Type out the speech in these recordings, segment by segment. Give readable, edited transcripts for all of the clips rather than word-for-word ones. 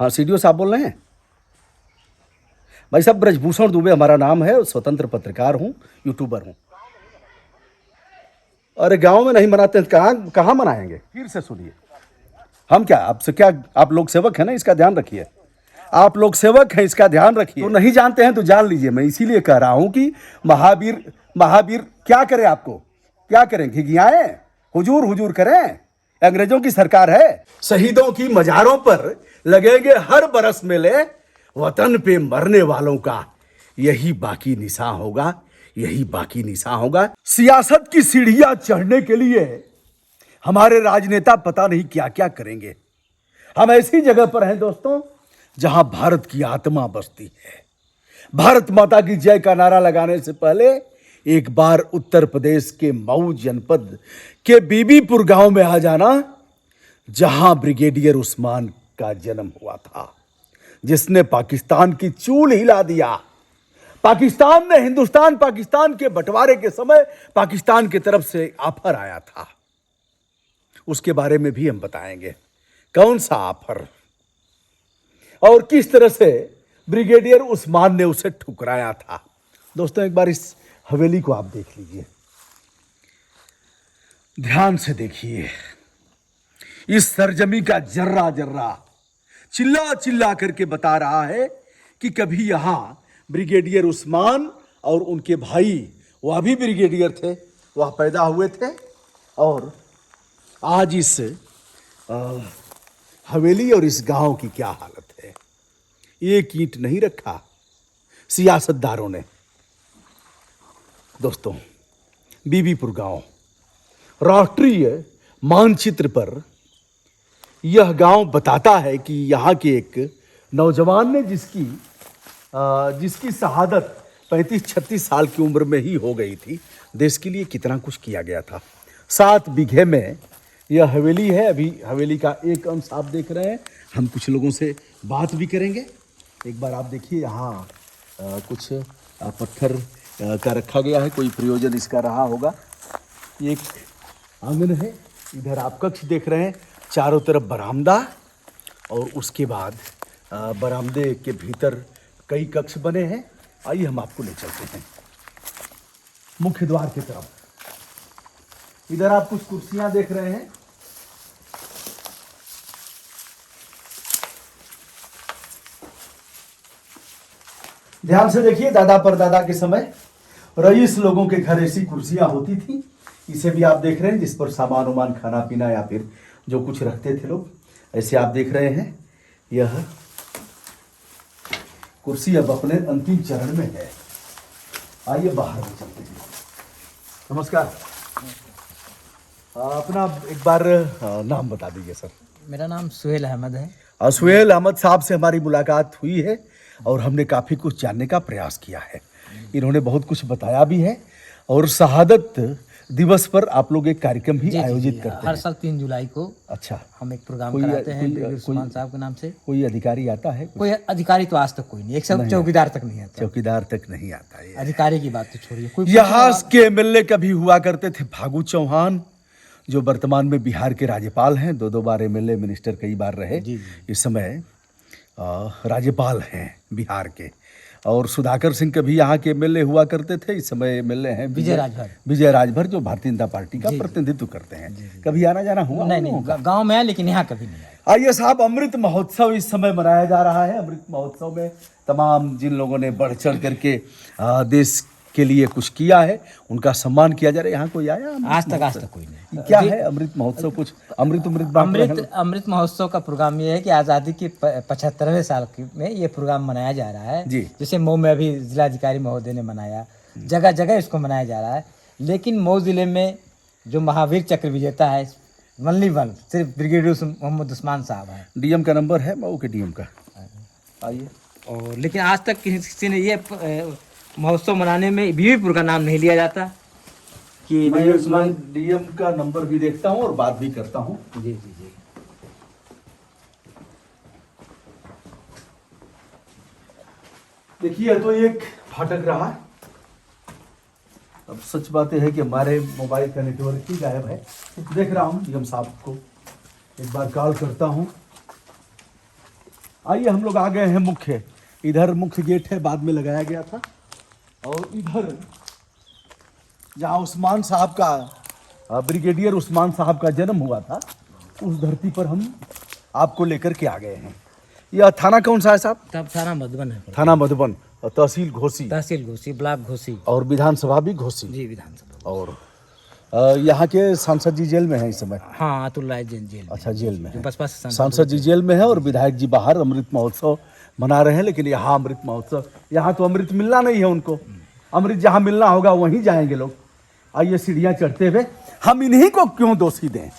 हाँ, सीडीओ साहब बोल रहे हैं? भाई साहब, ब्रजभूषण दुबे हमारा नाम है, स्वतंत्र पत्रकार हूँ, यूट्यूबर हूँ। अरे गांव में नहीं मनाते हैं, कहाँ कहाँ मनाएंगे? फिर से सुनिए, हम क्या आपसे क्या, आप लोग सेवक हैं ना, इसका ध्यान रखिए। आप लोग सेवक हैं, इसका ध्यान रखिए। तो नहीं जानते हैं तो जान लीजिए। मैं इसीलिए कह रहा हूं कि महावीर महावीर क्या करें? आपको क्या करें? घिघियाएं, हुजूर हुजूर करें? अंग्रेजों की सरकार है। शहीदों की मजारों पर लगेंगे हर बरस मेले, वतन पे मरने वालों का यही बाकी निशान होगा, यही बाकी निशान होगा। सियासत की सीढ़ियां चढ़ने के लिए हमारे राजनेता पता नहीं क्या क्या करेंगे। हम ऐसी जगह पर हैं दोस्तों जहां भारत की आत्मा बसती है। भारत माता की जय का नारा लगाने से पहले एक बार उत्तर प्रदेश के मऊ जनपद के बीबीपुर गांव में आ जाना, जहां ब्रिगेडियर उस्मान का जन्म हुआ था, जिसने पाकिस्तान की चूल हिला दिया। पाकिस्तान में हिंदुस्तान पाकिस्तान के बंटवारे के समय पाकिस्तान की तरफ से ऑफर आया था, उसके बारे में भी हम बताएंगे। कौन सा ऑफर और किस तरह से ब्रिगेडियर उस्मान ने उसे ठुकराया था। दोस्तों, एक बार इस हवेली को आप देख लीजिए, ध्यान से देखिए। इस सरजमी का जर्रा जर्रा चिल्ला चिल्ला करके बता रहा है कि कभी यहां ब्रिगेडियर उस्मान और उनके भाई, वह भी ब्रिगेडियर थे, वह पैदा हुए थे। और आज इस हवेली और इस गांव की क्या हालत है। एक ईंट नहीं रखा सियासतदारों ने। दोस्तों, बीबीपुर गांव राष्ट्रीय मानचित्र पर यह गांव बताता है कि यहाँ के एक नौजवान ने जिसकी शहादत 35-36 साल की उम्र में ही हो गई थी, देश के लिए कितना कुछ किया गया था। 7 बीघे में यह हवेली है। अभी हवेली का एक अंश आप देख रहे हैं। हम कुछ लोगों से बात भी करेंगे। एक बार आप देखिए, यहाँ कुछ पत्थर का रखा गया है, कोई प्रयोजन इसका रहा होगा। एक आंगन है, इधर आप कक्ष देख रहे हैं, चारों तरफ बरामदा, और उसके बाद बरामदे के भीतर कई कक्ष बने हैं। आइए हम आपको ले चलते हैं मुख्य द्वार की तरफ। इधर आप कुछ कुर्सियां देख रहे हैं। ध्यान से देखिए, दादा परदादा के समय रईस लोगों के घर ऐसी कुर्सियां होती थी। इसे भी आप देख रहे हैं, जिस पर सामान उमान, खाना पीना या फिर जो कुछ रखते थे लोग, ऐसे आप देख रहे हैं। यह कुर्सी अब अपने अंतिम चरण में है। आइए बाहर में चलते हैं। नमस्कार, अपना एक बार नाम बता दीजिए सर। मेरा नाम सुहेल अहमद है। सुहेल अहमद साहब से हमारी मुलाकात हुई है और हमने काफ़ी कुछ जानने का प्रयास किया है। इन्होंने बहुत कुछ बताया भी है। और शहादत दिवस पर आप लोग एक कार्यक्रम भी आयोजित करते हैं हर साल 3 जुलाई को। अच्छा, हम एक प्रोग्राम कराते हैं उस्मान साहब के नाम से। कोई अधिकारी आता है? कोई अधिकारी तो आज तक कोई नहीं, एक सब चौकीदार तक नहीं आता। चौकीदार तक नहीं आता है। अधिकारी की बात तो छोड़िए। यहाँ के एमएलए कभी हुआ करते थे फागू चौहान, जो वर्तमान में बिहार के राज्यपाल हैं। 2 बार एमएलए मिनिस्टर कई बार रहे। इस समय राज्यपाल हैं बिहार के। और सुधाकर सिंह कभी यहाँ के एमएलए हुआ करते थे। इस समय एमएलए हैं विजय राजभर, जो भारतीय जनता पार्टी का प्रतिनिधित्व करते हैं। कभी आना जाना हुआ? नहीं, गांव में है, लेकिन यहाँ कभी नहीं आया। आइए साहब, अमृत महोत्सव इस समय मनाया जा रहा है। अमृत महोत्सव में तमाम जिन लोगों ने बढ़ चढ़ करके देश के लिए कुछ किया है, उनका सम्मान किया जा रहा है। यहाँ कोई आया? आज तक कोई नहीं। क्या है अमृत महोत्सव? कुछ अमृत महोत्सव का प्रोग्राम ये है कि आज़ादी के 75वें साल में ये प्रोग्राम मनाया जा रहा है। जैसे मऊ में अभी जिलाधिकारी महोदय ने मनाया, जगह जगह इसको मनाया जा रहा है। लेकिन मऊ जिले में जो महावीर चक्र विजेता है वन सिर्फ ब्रिगेडियर मोहम्मद उस्मान साहब है। डीएम का नंबर है, मऊ के डीएम का। आइए। और लेकिन आज तक किसी ने ये महोत्सव मनाने में बीबीपुर का नाम नहीं लिया जाता कि मैं डीएम का नंबर भी देखता हूँ और बात भी करता हूँ। जी। देखिए, तो एक फाटक रहा। अब सच बात है कि हमारे मोबाइल का नेटवर्क ही गायब है। देख रहा हूँ डीएम साहब को, एक बार कॉल करता हूँ। आइए हम लोग आ गए हैं मुख्य, इधर मुख्य गेट है, बाद में लगाया गया था, और इधर जहाँ उस्मान साहब का ब्रिगेडियर उस्मान साहब का जन्म हुआ था, उस धरती पर हम आपको लेकर के आ गए हैं। यह थाना कौन सा है साहब? तब थाना मधुबन है। थाना मधुबन, और तहसील घोसी, तहसील घोसी, ब्लॉक घोसी, और विधानसभा भी घोसी। जी विधानसभा। और यहाँ के सांसद जी जेल में हैं इस समय? हाँ, अतुल राय जैन जेल। अच्छा, जेल में है। बसपा सांसद जी जेल में है और विधायक जी बाहर अमृत महोत्सव मना रहे हैं। लेकिन यहाँ अमृत महोत्सव, यहाँ तो अमृत मिलना नहीं है उनको। अमृत जहाँ मिलना होगा वहीं जाएंगे लोग। आइए सीढ़ियाँ चढ़ते हुए, हम इन्हीं को क्यों दोषी दें?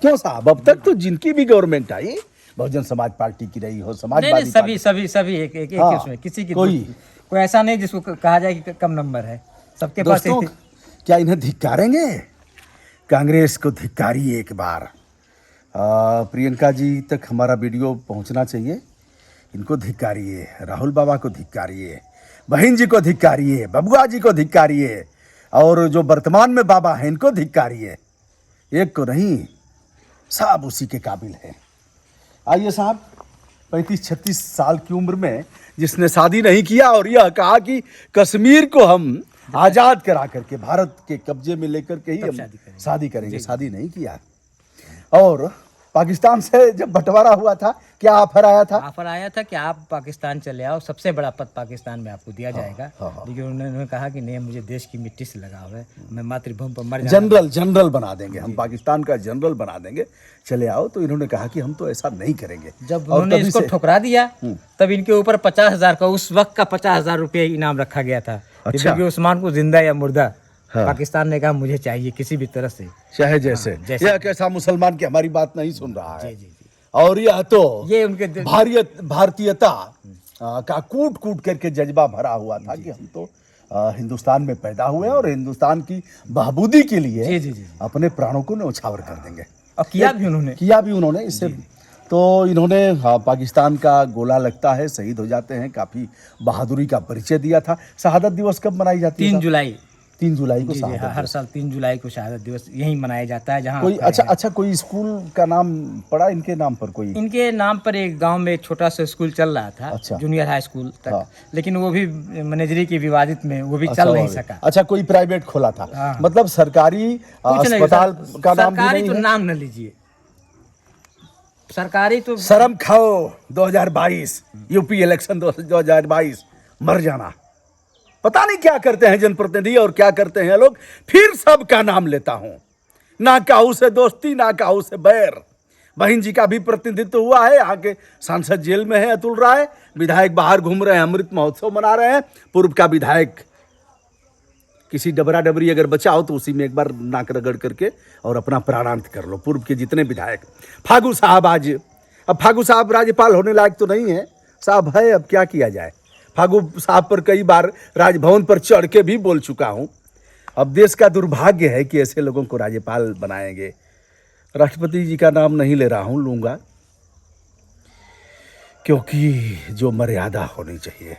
क्यों साहब, अब तक तो जिनकी भी गवर्नमेंट आई, बहुजन समाज पार्टी की रही हो, समाजवादी सभी सभी सभी एक एक हाँ, उसमें किसी की कोई ऐसा नहीं जिसको कहा जाए कि कम नंबर है, सबके पास। दोस्तों, क्या इन्हें धिक्कारेंगे? कांग्रेस को धिक्कारिए एक बार। प्रियंका जी तक हमारा वीडियो पहुंचना चाहिए। इनको धिक्कारिए, राहुल बाबा को धिक्कारिए, बहन जी को धिक्कारिए, बबुआ जी को धिक्कारिए, और जो वर्तमान में बाबा हैं इनको धिक्कारिए। एक को नहीं, सब उसी के काबिल है। आइए साहब, 35-36 साल की उम्र में जिसने शादी नहीं किया और यह कहा कि कश्मीर को हम आजाद करा करके भारत के कब्जे में लेकर के ही हम शादी करेंगे, शादी नहीं किया। और पाकिस्तान से जब बंटवारा हुआ था, क्या ऑफर आया था? ऑफर आया था कि आप पाकिस्तान चले आओ, सबसे बड़ा पद पाकिस्तान में आपको दिया जाएगा। लेकिन उन्होंने कहा कि नहीं, मुझे देश की मिट्टी से लगाव है, मैं मातृभूमि पर मर जाऊंगा। जनरल बना देंगे हम, पाकिस्तान का जनरल बना देंगे, चले आओ। तो इन्होंने कहा कि हम तो ऐसा नहीं करेंगे। जब उन्होंने इसको ठुकरा दिया, तब इनके ऊपर 50,000 का, उस वक्त का 50,000 रुपये इनाम रखा गया था। अच्छा। उस्मान को जिंदा या मुर्दा, हाँ। पाकिस्तान ने कहा मुझे चाहिए किसी भी तरह से, चाहे जैसे। यह कैसा मुसलमान की हमारी बात नहीं सुन रहा है। जी। और यह तो ये उनके भारतीयता का कूट कूट करके जज्बा भरा हुआ था कि हम तो हिंदुस्तान में पैदा हुए और हिंदुस्तान की बहाबूदी के लिए अपने प्राणों को न्यौछावर कर देंगे। और किया भी उन्होंने इससे तो इन्होंने पाकिस्तान का गोला लगता है, शहीद हो जाते हैं, काफी बहादुरी का परिचय दिया था। शहादत दिवस कब मनाई जाती है? 3 जुलाई। 3 जुलाई को हर साल 3 जुलाई को शहादत दिवस यही मनाया जाता है। जहाँ कोई अच्छा कोई स्कूल का नाम पड़ा इनके नाम पर? कोई इनके नाम पर एक गांव में एक छोटा सा स्कूल चल रहा था, अच्छा। जूनियर हाई स्कूल तक। हाँ। लेकिन वो भी मैनेजरी की विवादित में वो भी चल नहीं सका। अच्छा, कोई प्राइवेट खोला था? हाँ। मतलब सरकारी अस्पताल का नाम भी नहीं है? नाम न लीजिए, सरकारी तो शर्म खाओ। 2022 यूपी इलेक्शन 2022, मर जाना। पता नहीं क्या करते हैं जनप्रतिनिधि और क्या करते हैं लोग। फिर सबका नाम लेता हूं, ना काहू से दोस्ती, ना काहू से बैर। बहन जी का भी प्रतिनिधित्व हुआ है। यहाँ के सांसद जेल में है अतुल राय, विधायक बाहर घूम रहे हैं, अमृत महोत्सव मना रहे हैं। पूर्व का विधायक किसी डबरा डबरी अगर बचा हो तो उसी में एक बार नाक रगड़ करके और अपना प्राणांत कर लो। पूर्व के जितने विधायक, फागू साहब अब फागू साहब राज्यपाल होने लायक तो नहीं है साहब, है, अब क्या किया जाए। फागू साहब पर कई बार राजभवन पर चढ़ के भी बोल चुका हूं। अब देश का दुर्भाग्य है कि ऐसे लोगों को राज्यपाल बनाएंगे। राष्ट्रपति जी का नाम नहीं ले रहा हूं, लूंगा, क्योंकि जो मर्यादा होनी चाहिए।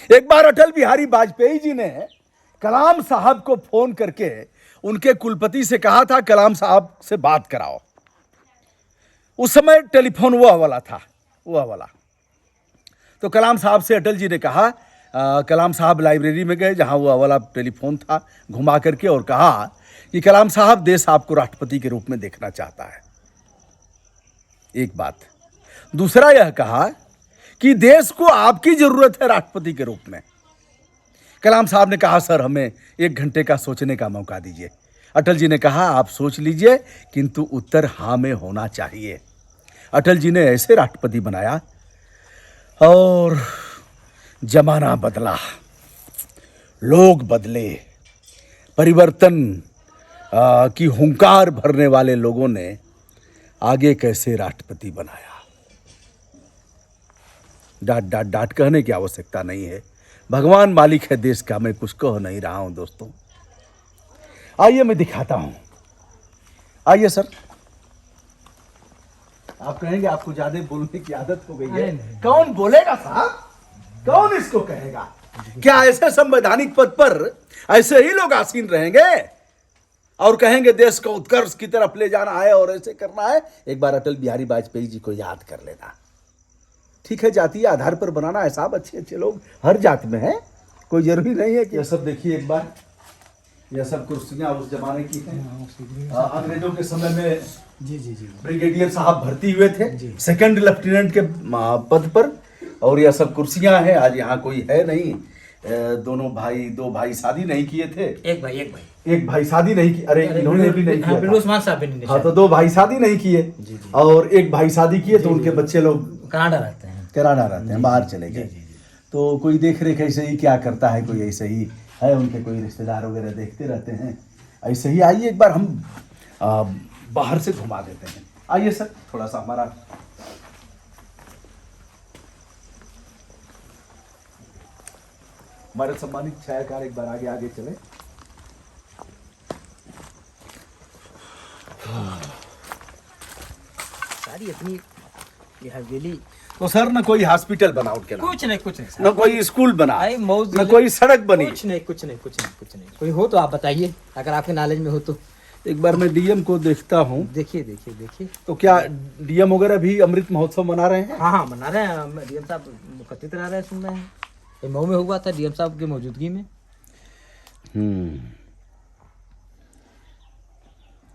एक बार अटल बिहारी वाजपेयी जी ने कलाम साहब को फोन करके उनके कुलपति से कहा था कलाम साहब से बात कराओ। उस समय टेलीफोन वह वाला था, वह वाला। तो कलाम साहब से अटल जी ने कहा, कलाम साहब लाइब्रेरी में गए जहां वह वाला टेलीफोन था, घुमा करके, और कहा कि कलाम साहब, देश आपको राष्ट्रपति के रूप में देखना चाहता है। एक बात। दूसरा यह कहा कि देश को आपकी जरूरत है राष्ट्रपति के रूप में। कलाम साहब ने कहा, सर हमें 1 घंटे का सोचने का मौका दीजिए। अटल जी ने कहा, आप सोच लीजिए, किंतु उत्तर हाँ में होना चाहिए। अटल जी ने ऐसे राष्ट्रपति बनाया और जमाना बदला, लोग बदले, परिवर्तन की हुंकार भरने वाले लोगों ने आगे कैसे राष्ट्रपति बनाया। डांट कहने की आवश्यकता नहीं है, भगवान मालिक है देश का, मैं कुछ कह नहीं रहा हूं दोस्तों। आइए मैं दिखाता हूं, आइए सर। आप कहेंगे आपको ज्यादा बोलने की आदत हो गई है। कौन बोलेगा साहब, कौन इसको कहेगा? क्या ऐसे संवैधानिक पद पर ऐसे ही लोग आसीन रहेंगे? और कहेंगे देश को उत्कर्ष की तरफ ले जाना है और ऐसे करना है, एक बार अटल बिहारी वाजपेयी जी को याद कर लेना। ठीक है, जातीय आधार पर बनाना है साहब, अच्छे अच्छे लोग हर जात में हैं, कोई जरूरी नहीं है कि यह सब देखिए एक बार, यह सब कुर्सियां उस जमाने की हैं, अंग्रेजों के समय में जी ब्रिगेडियर साहब भर्ती हुए थे सेकंड लेफ्टिनेंट के पद पर, और यह सब कुर्सियां हैं। आज यहाँ कोई है नहीं, दो भाई शादी नहीं किए थे, एक भाई शादी नहीं की, अरे इन्होंने भी नहीं किया, उस्मान साहब भी नहीं। हाँ, तो 2 भाई शादी नहीं किए और एक भाई शादी किए, तो उनके बच्चे लोग कनाडा रहते हैं, बाहर चले गए। तो कोई देख रेख ऐसे ही क्या करता है, कोई ऐसे ही है, उनके कोई रिश्तेदार वगैरह देखते रहते हैं। ऐसे ही आइए एक बार हम बाहर से घुमा देते हैं। आइए सर, थोड़ा सा हमारे सम्मानित छायाकार एक बार आगे चले। सारी अपनी ये हवेली। तो सर न कोई हॉस्पिटल बना उनके नाम, कुछ नहीं न कोई स्कूल बना, अरे मौज न कोई सड़क बनी, कुछ नहीं। कोई हो तो आप बताइए, अगर आपके नॉलेज में हो तो। एक बार मैं डीएम को देखता हूँ। देखिए। तो क्या डीएम वगैरह भी अमृत महोत्सव मना रहे हैं? हाँ मना रहे हैं, डीएम साहब मुखत्तित रह रहे हैं, सुन रहे हैं। ये मऊ में हुआ था डीएम साहब की मौजूदगी में।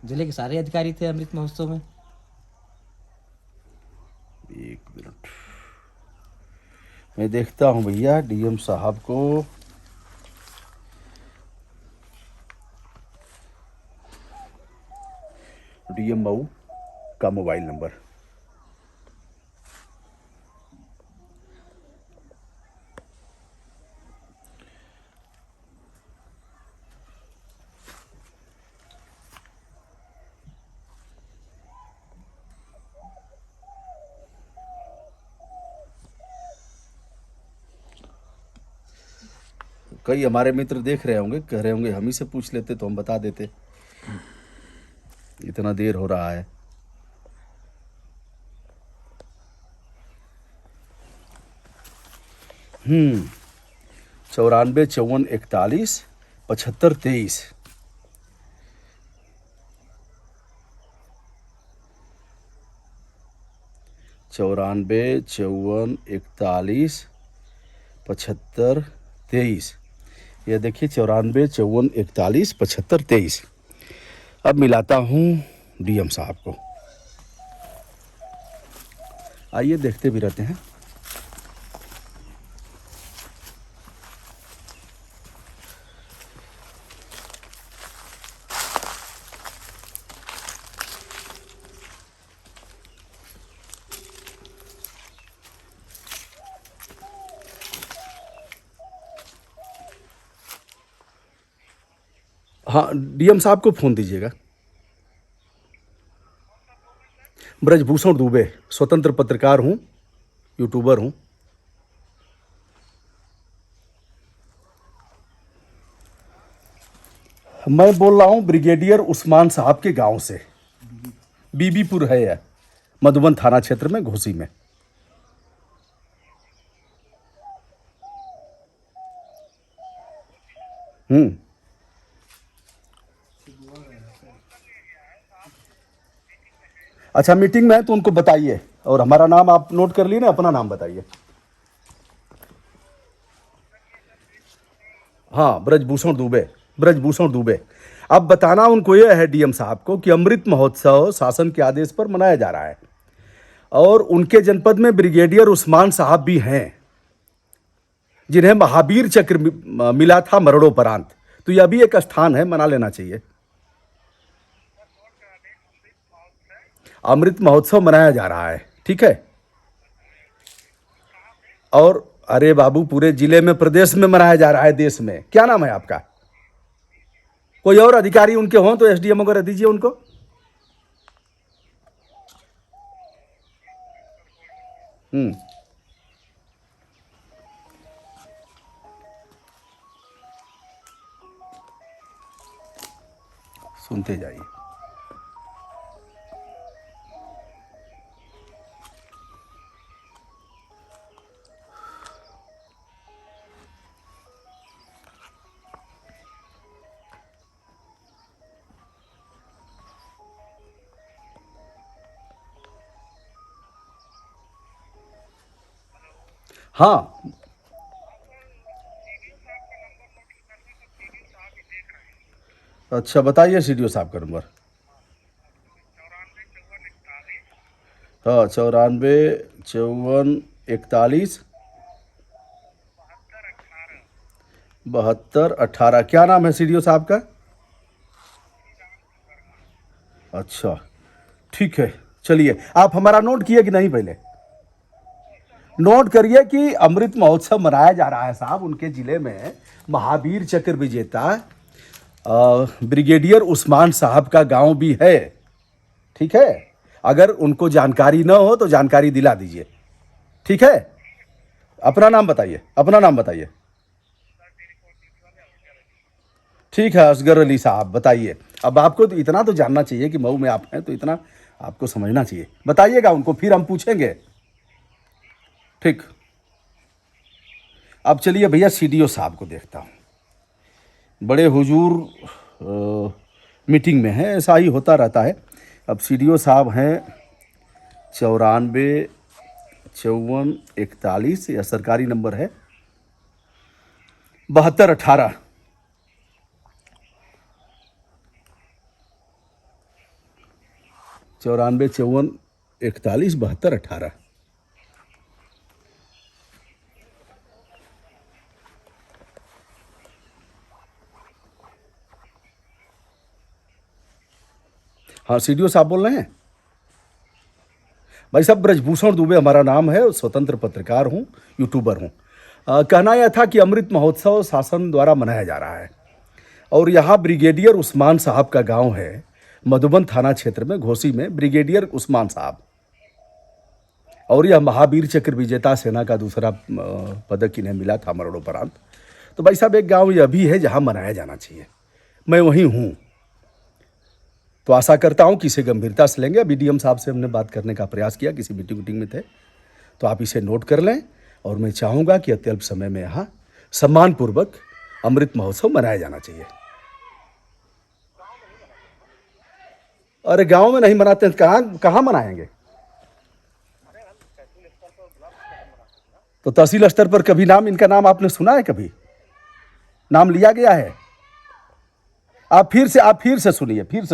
जिले के सारे अधिकारी थे अमृत महोत्सव में। एक मिनट, मैं देखता हूँ भैया डीएम साहब को। डीएम मऊ का मोबाइल नंबर, कई हमारे मित्र देख रहे होंगे, कह रहे होंगे हम ही से पूछ लेते तो हम बता देते, इतना देर हो रहा है। हम्म 94 54 41 75 23। चौरानवे 54 41 75 23। यह देखिए 94 54 41 75 23। अब मिलाता हूँ डीएम साहब को। आइए देखते भी रहते हैं। हाँ, डीएम साहब को फोन दीजिएगा। ब्रजभूषण दुबे, स्वतंत्र पत्रकार हूँ, यूट्यूबर हूँ। मैं बोल रहा हूँ ब्रिगेडियर उस्मान साहब के गांव से, बीबीपुर है यह, मधुबन थाना क्षेत्र में, घोसी में। अच्छा, मीटिंग में है तो उनको बताइए, और हमारा नाम आप नोट कर लिए ना, अपना नाम बताइए। हाँ, ब्रजभूषण दुबे। अब बताना उनको यह है डीएम साहब को कि अमृत महोत्सव शासन के आदेश पर मनाया जा रहा है, और उनके जनपद में ब्रिगेडियर उस्मान साहब भी हैं, जिन्हें महावीर चक्र मिला था मरणोपरांत। तो यह भी एक स्थान है, मना लेना चाहिए। अमृत महोत्सव मनाया जा रहा है, ठीक है। और अरे बाबू, पूरे जिले में, प्रदेश में मनाया जा रहा है, देश में। क्या नाम है आपका? कोई और अधिकारी उनके हों तो एसडीएम वगैरह दीजिए उनको। सुनते जाइए। हाँ, अच्छा बताइए सीडीओ साहब का नंबर। हाँ, 94 54 41 72 18। क्या नाम है सीडीओ साहब का? अच्छा, ठीक है। चलिए, आप हमारा नोट किए कि नहीं? पहले नोट करिए कि अमृत महोत्सव मनाया जा रहा है साहब उनके जिले में। महावीर चक्र विजेता ब्रिगेडियर उस्मान साहब का गांव भी है। ठीक है, अगर उनको जानकारी न हो तो जानकारी दिला दीजिए। ठीक है, अपना नाम बताइए, अपना नाम बताइए। ठीक है, असगर अली साहब बताइए। अब आपको तो इतना तो जानना चाहिए कि मऊ में आप हैं, तो इतना आपको समझना चाहिए। बताइएगा उनको, फिर हम पूछेंगे। ठीक, अब चलिए भैया सीडीओ साहब को देखता हूँ। बड़े हुजूर मीटिंग में है, ऐसा ही होता रहता है। अब सीडीओ साहब हैं 94 54 41, यह सरकारी नंबर है। 72 18। 94 54 41 72 18। हाँ, सीडीओ साहब बोल रहे हैं? भाई साहब, ब्रजभूषण दुबे हमारा नाम है, स्वतंत्र पत्रकार हूँ, यूट्यूबर हूँ। कहना यह था कि अमृत महोत्सव शासन द्वारा मनाया जा रहा है और यहाँ ब्रिगेडियर उस्मान साहब का गांव है, मधुबन थाना क्षेत्र में, घोसी में। ब्रिगेडियर उस्मान साहब, और यह महावीर चक्र विजेता सेना का दूसरा पदक इन्हें मिला था मरणोपरांत। तो भाई साहब, एक गांव यह भी है जहां मनाया जाना चाहिए। मैं वहीं हूं, तो आशा करता हूं कि इसे गंभीरता से लेंगे। बीडीएम साहब से हमने बात करने का प्रयास किया, किसी मीटिंग में थे, तो आप इसे नोट कर लें। और मैं चाहूँगा कि अत्यल्प समय में यहाँ सम्मानपूर्वक अमृत महोत्सव मनाया जाना चाहिए। अरे गांव में नहीं मनाते हैं, कहाँ मनाएंगे? तो तहसील स्तर पर कभी नाम, इनका नाम आपने सुना है? कभी नाम लिया गया है? आप फिर से सुनिए, फिर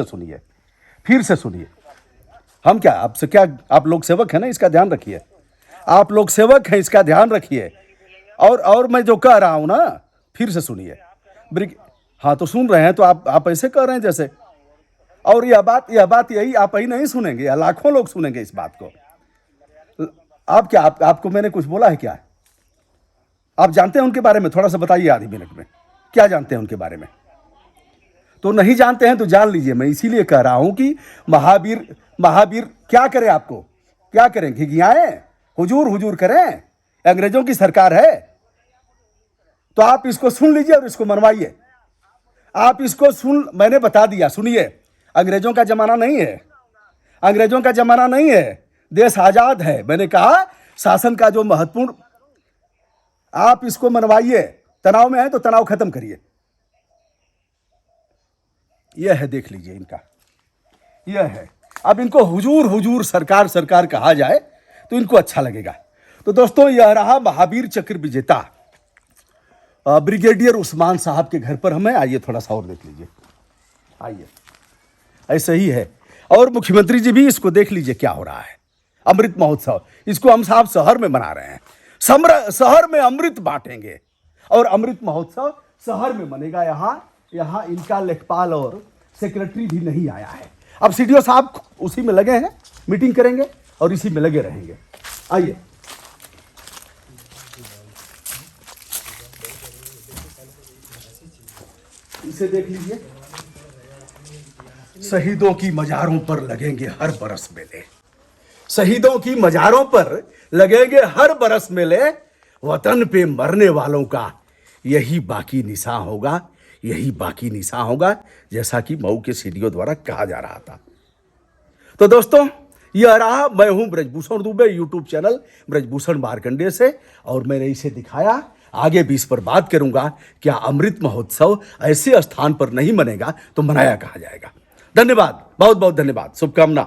से सुनिए। हम क्या, आपसे क्या, आप लोग सेवक हैं ना, इसका ध्यान रखिए। आप लोग सेवक हैं, इसका ध्यान रखिए। और मैं जो कह रहा हूं ना, फिर से सुनिए। हाँ, तो सुन रहे हैं, तो आप ऐसे कह रहे हैं जैसे। और यह बात यही आप ही नहीं सुनेंगे, या लाखों लोग सुनेंगे इस बात को। आप क्या, आपको मैंने कुछ बोला है क्या? आप जानते हैं उनके बारे में? थोड़ा सा बताइए, आधी मिनट में, क्या जानते हैं उनके बारे में? तो नहीं जानते हैं तो जान लीजिए। मैं इसीलिए कह रहा हूं कि महावीर क्या करे, आपको क्या करें? घिघियाएं, हुजूर करें? अंग्रेजों की सरकार है, तो आप इसको सुन लीजिए और इसको मनवाइए। आप इसको मैंने बता दिया, सुनिए। अंग्रेजों का जमाना नहीं है, अंग्रेजों का जमाना नहीं है, देश आजाद है। मैंने कहा शासन का जो महत्वपूर्ण, आप इसको मनवाइए। तनाव में है तो तनाव खत्म करिए। यह है, देख लीजिए इनका, यह है। अब इनको हुजूर सरकार कहा जाए तो इनको अच्छा लगेगा। तो दोस्तों, यह रहा महावीर चक्र विजेता ब्रिगेडियर उस्मान साहब के घर पर हमें। आइए थोड़ा सा और देख लीजिए, आइए। ऐसे ही है। और मुख्यमंत्री जी भी इसको देख लीजिए क्या हो रहा है। अमृत महोत्सव, इसको हम साहब शहर में मना रहे हैं। शहर में अमृत बांटेंगे और अमृत महोत्सव शहर में मनेगा। यहाँ इनका लेखपाल और सेक्रेटरी भी नहीं आया है। अब सीडीओ साहब उसी में लगे हैं, मीटिंग करेंगे और इसी में लगे रहेंगे। आइए, इसे देख लीजिए। शहीदों की मजारों पर लगेंगे हर बरस मेले, शहीदों की मजारों पर लगेंगे हर बरस मेले। वतन पे मरने वालों का यही बाकी निशान होगा, यही बाकी निशान होगा, जैसा कि मऊ के सीडीओ द्वारा कहा जा रहा था। तो दोस्तों, यह रहा, मैं हूं ब्रजभूषण दुबे, यूट्यूब चैनल ब्रजभूषण मार्कंडेय से, और मैंने इसे दिखाया। आगे भी इस पर बात करूंगा। क्या अमृत महोत्सव ऐसे स्थान पर नहीं मनेगा तो मनाया कहा जाएगा? धन्यवाद, बहुत बहुत धन्यवाद, शुभकामना।